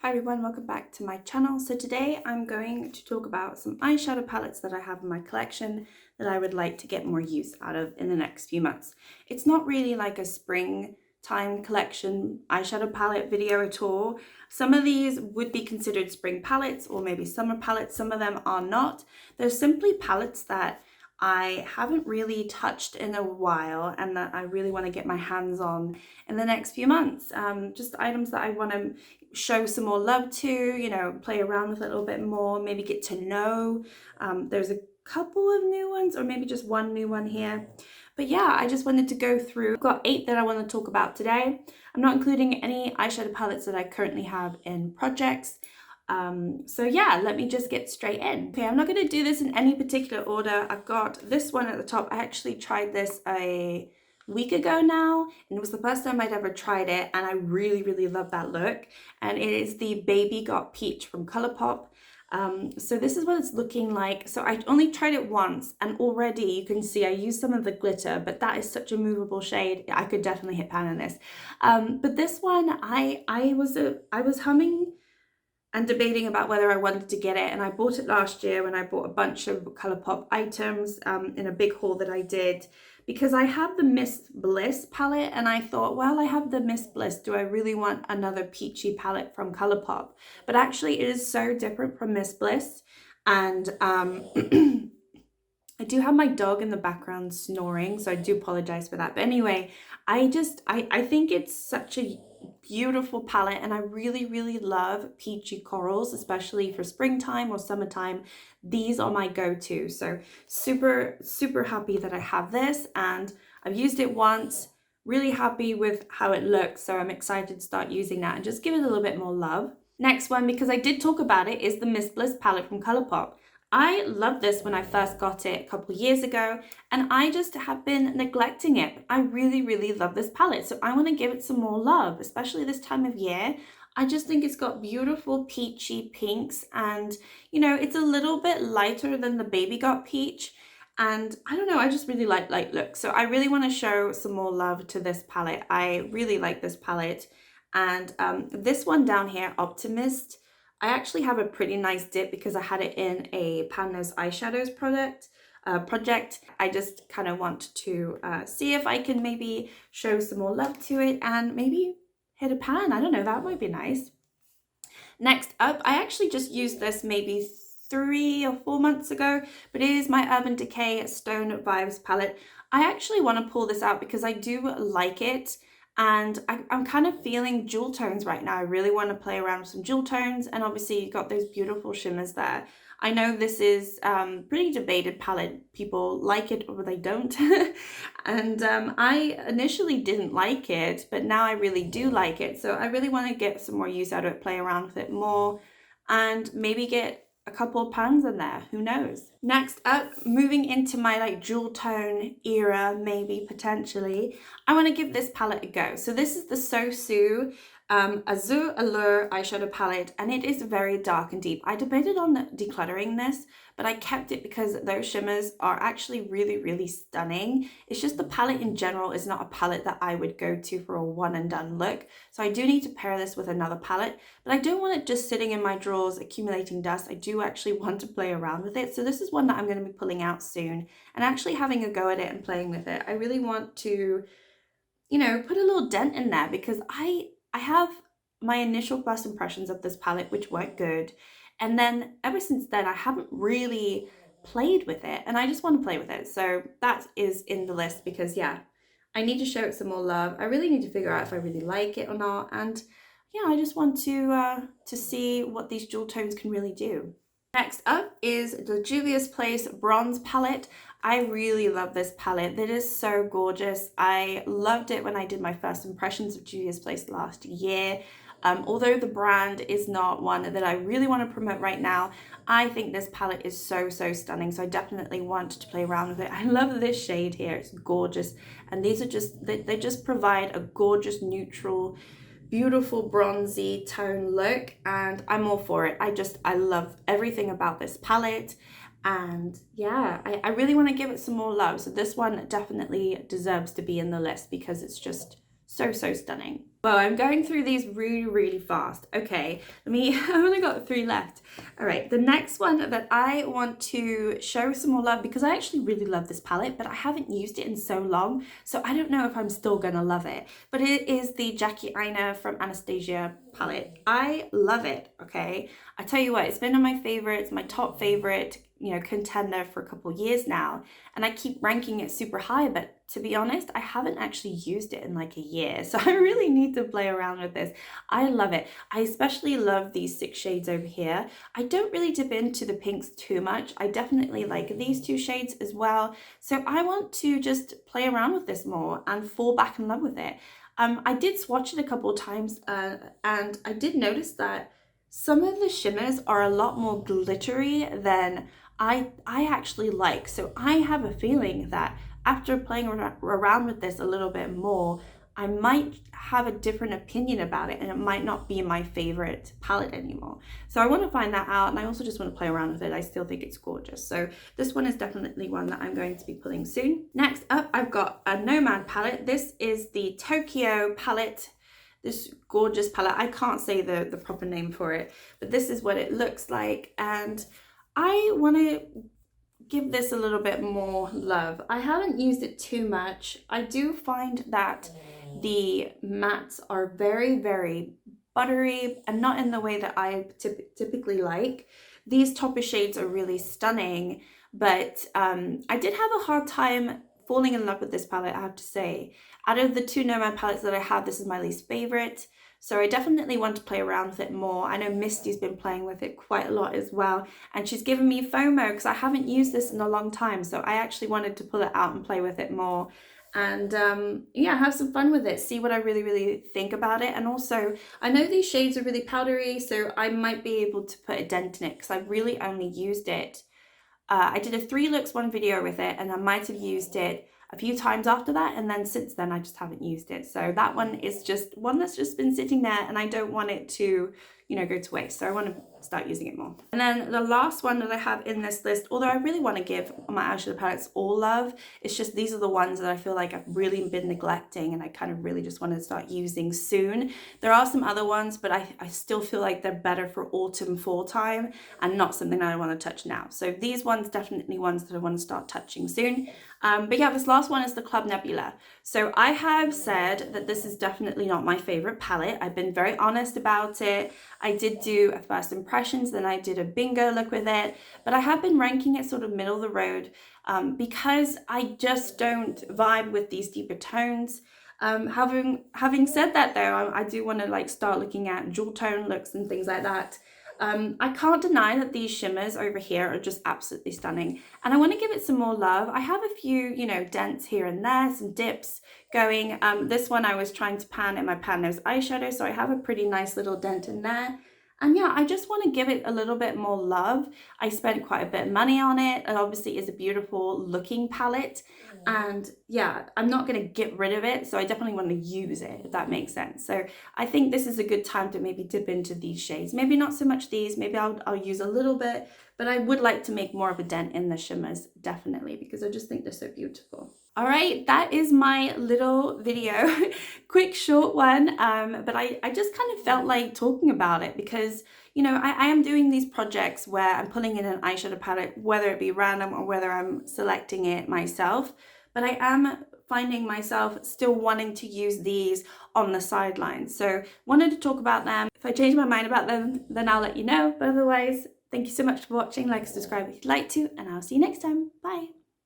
Hi everyone, welcome back to my channel. So today I'm going to talk about some eyeshadow palettes that I have in my collection that I would like to get more use out of in the next few months. It's not really like a springtime collection eyeshadow palette video at all. Some of these would be considered spring palettes or maybe summer palettes. Some of them are not. They're simply palettes that I haven't really touched in a while and that I really want to get my hands on in the next few months. Just items that I want to show some more love to, you know, play around with a little bit more, maybe get to know. There's a couple of new ones or maybe just one new one here. But yeah, I just wanted to go through. I've got 8 that I want to talk about today. I'm not including any eyeshadow palettes that I currently have in projects. So yeah, let me just get straight in. Okay, I'm not going to do this in any particular order. I've got this one at the top. I actually tried this a week ago now, and it was the first time I'd ever tried it, and I really love that look. And it is the Baby Got Peach from Colourpop. So this is what it's looking like. So I only tried it once, and already you can see I used some of the glitter, but that is such a movable shade. I could definitely hit pan on this. But this one, I was humming and debating about whether I wanted to get it, and I bought it last year when I bought a bunch of Colourpop items in a big haul that I did, because I have the Miss Bliss palette, and I thought, well, I have the Miss Bliss, do I really want another peachy palette from Colourpop? But actually it is so different from Miss Bliss, and I do have my dog in the background snoring, so I do apologize for that. But anyway, I think it's such a beautiful palette, and I really love peachy corals, especially for springtime or summertime. These are my go-to. So super happy that I have this, and I've used it once, really happy with how it looks, so I'm excited to start using that and just give it a little bit more love. Next one, because I did talk about it, is the Miss Bliss palette from Colourpop. I loved this when I first got it a couple of years ago, and I just have been neglecting it. I really love this palette, so I want to give it some more love, especially this time of year. I just think it's got beautiful peachy pinks, and you know, it's a little bit lighter than the Baby Got Peach, and I don't know, I just really like light looks. So I really want to show some more love to this palette. I really like this palette. And this one down here, Optimist, I actually have a pretty nice dip because I had it in a Pan Nose Eyeshadows project. I just kind of want to see if I can maybe show some more love to it and maybe hit a pan. I don't know, that might be nice. Next up, I actually just used this maybe 3 or 4 months ago, but it is my Urban Decay Stone Vibes palette. I actually want to pull this out because I do like it. And I'm kind of feeling jewel tones right now. I really want to play around with some jewel tones, and obviously you've got those beautiful shimmers there. I know this is pretty debated palette. People like it or they don't. And I initially didn't like it, but now I really do like it. So I really want to get some more use out of it, play around with it more, and maybe get a couple of pans in there, who knows. Next up, moving into my like jewel tone era, maybe potentially, I want to give this palette a go. So this is the Sosu Azure Allure eyeshadow palette, and it is very dark and deep. I debated on decluttering this, but I kept it because those shimmers are actually really stunning. It's just the palette in general is not a palette that I would go to for a one and done look. So I do need to pair this with another palette, but I don't want it just sitting in my drawers accumulating dust. I do actually want to play around with it. So this is one that I'm going to be pulling out soon and actually having a go at it and playing with it. I really want to, you know, put a little dent in there because I have my initial first impressions of this palette, which weren't good. And then ever since then, I haven't really played with it, and I just want to play with it. So that is in the list because, yeah, I need to show it some more love. I really need to figure out if I really like it or not. And yeah, I just want to see what these jewel tones can really do. Next up is the Juvia's Place Bronze palette. I really love this palette. It is so gorgeous. I loved it when I did my first impressions of Juvia's Place last year. Although the brand is not one that I really want to promote right now, I think this palette is so stunning. So I definitely want to play around with it. I love this shade here. It's gorgeous. And these are just, they just provide a gorgeous neutral, beautiful bronzy tone look, and I'm all for it. I love everything about this palette, and yeah, I really want to give it some more love. So this one definitely deserves to be in the list because it's just so stunning. Well, I'm going through these really, really fast. Okay, I've only got 3 left. All right, the next one that I want to show some more love, because I actually really love this palette, but I haven't used it in so long, so I don't know if I'm still gonna love it. But it is the Jackie Aina from Anastasia palette. I love it, okay? I tell you what, it's been one of my favorites, my top favorite, you know, contender for a couple years now, and I keep ranking it super high, but to be honest, I haven't actually used it in like a year, so I really need to play around with this. I love it. I especially love these 6 shades over here. I don't really dip into the pinks too much. I definitely like these 2 shades as well, so I want to just play around with this more and fall back in love with it. I did swatch it a couple of times, and I did notice that some of the shimmers are a lot more glittery than I actually like. So I have a feeling that after playing around with this a little bit more, I might have a different opinion about it, and it might not be my favorite palette anymore. So I want to find that out, and I also just want to play around with it. I still think it's gorgeous. So this one is definitely one that I'm going to be pulling soon. Next up, I've got a Nomad palette. This is the Tokyo palette. This gorgeous palette. I can't say the proper name for it, but this is what it looks like, and I want to give this a little bit more love. I haven't used it too much. I do find that the mattes are very, very buttery, and not in the way that I typically like. These topper shades are really stunning, but I did have a hard time falling in love with this palette, I have to say. Out of the 2 Nomad palettes that I have, this is my least favorite. So I definitely want to play around with it more. I know Misty's been playing with it quite a lot as well, and she's given me FOMO because I haven't used this in a long time. So I actually wanted to pull it out and play with it more, and yeah, have some fun with it, see what I really, really think about it. And also, I know these shades are really powdery, so I might be able to put a dent in it because I really only used it. I did a 3 looks 1 video with it, and I might have used it a few times after that, and then since then I just haven't used it. So that one is just one that's just been sitting there, and I don't want it to, you know, go to waste. So I want to start using it more. And then the last one that I have in this list, although I really want to give my eyeshadow palettes all love, it's just these are the ones that I feel like I've really been neglecting, and I kind of really just want to start using soon. There are some other ones, but I still feel like they're better for autumn, fall time, and not something that I want to touch now. So these ones definitely ones that I want to start touching soon. But yeah, this last one is the Club Nebula. So I have said that this is definitely not my favorite palette. I've been very honest about it. I did do a first impressions, then I did a bingo look with it, but I have been ranking it sort of middle of the road because I just don't vibe with these deeper tones. Having said that though, I do want to like start looking at jewel tone looks and things like that. I can't deny that these shimmers over here are just absolutely stunning, and I want to give it some more love. I have a few, you know, dents here and there, some dips going. This one I was trying to pan in my pan nose eyeshadow, so I have a pretty nice little dent in there. And yeah, I just want to give it a little bit more love. I spent quite a bit of money on it. It obviously is a beautiful looking palette. And yeah, I'm not going to get rid of it. So I definitely want to use it, if that makes sense. So I think this is a good time to maybe dip into these shades. Maybe not so much these. Maybe I'll use a little bit. But I would like to make more of a dent in the shimmers, definitely, because I just think they're so beautiful. All right, that is my little video. Quick, short one, but I just kind of felt like talking about it because, you know, I am doing these projects where I'm pulling in an eyeshadow palette, whether it be random or whether I'm selecting it myself, but I am finding myself still wanting to use these on the sidelines. So wanted to talk about them. If I change my mind about them, then I'll let you know. But otherwise, thank you so much for watching. Like, subscribe if you'd like to, and I'll see you next time. Bye.